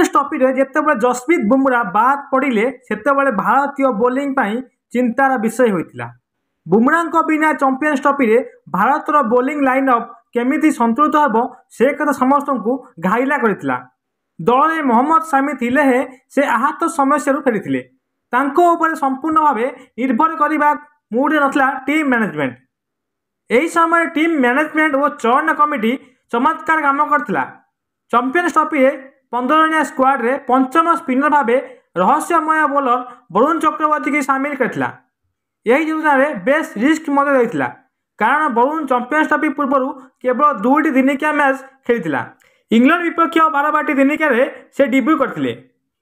Champions trophy रे जितेबाला जसप्रीत बुमराह बाद पड़े से भारतीय बोलिंग चिंतार विषय होता। बुमराह बिना चैंपियंस ट्रॉफी रे भारतर बोलिंग लाइनअप केमिति संतुलित हम से कथा समस्त को घाइला करथिला। दल में मोहम्मद शामी थिले से आहत समस्या फेरी संपूर्ण भाव निर्भर करने मूड नथिला टीम मैनेजमेंट। यही समय टीम मैनेजमेंट और चयन कमिटी चमत्कार काम करथिला। चैंपियंस ट्रॉफी रे 15 जणिया स्क्वाड रे पंचम स्पिनर भाव रहस्यमय बोलर वरुण चक्रवर्ती की सामिल करथिला। यही योजना रे बेस रिस्क देइथिला कारण वरुण चैंपियंस ट्रॉफी पूर्व केवल 2टी दिनिकिया मैच खेलिथिला। इंग्लैंड विपक्ष 12 दिनिकिया रे से डेब्यू करथिले,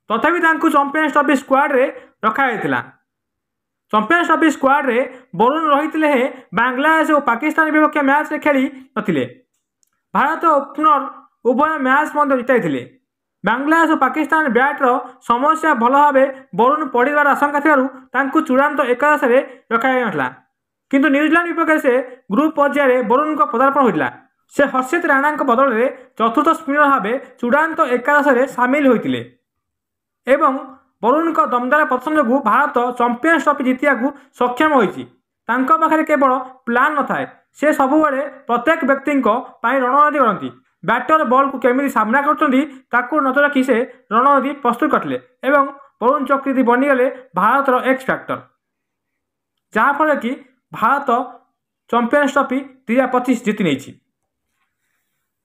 तथापि तांकु चैंपियंस ट्रॉफी स्क्वाड रे रखा जायतिला। चैंपियंस ट्रॉफी स्क्वाड रे वरुण रहिथिले बांग्लादेश और पाकिस्तान विपक्ष मैच रे खेली नथिले। भारत ओपनर उभय मैच जिताई। बांग्लादेश और पाकिस्तान बैटर समस्या भल भाव वरुण पड़ार आशंका थी चूड़ांत एकादश रखा किंतु न्यूजीलैंड विपक्ष से ग्रुप पर्यायर वरुण पदार्पण होता। से हर्षित राणा बदल में चतुर्थ स्पिनर भाव चूड़ांत एकादश सामिल होते। वरुण दमदार प्रदर्शन जो भारत चैंपियंस ट्रॉफी जितिया सक्षम होती। पाखे केवल प्लान न थाए, से सबुबले प्रत्येक व्यक्ति रणनीति करती। बैटर बॉल को केमी सामना कर नजर रखी से रणनीति प्रस्तुत करते एवं वरुण चक्रवर्ती बनीगले भारतर एक्स फैक्टर, जहाँफल कि भारत चैंपियंस ट्रॉफी 2025 जीति नहीं।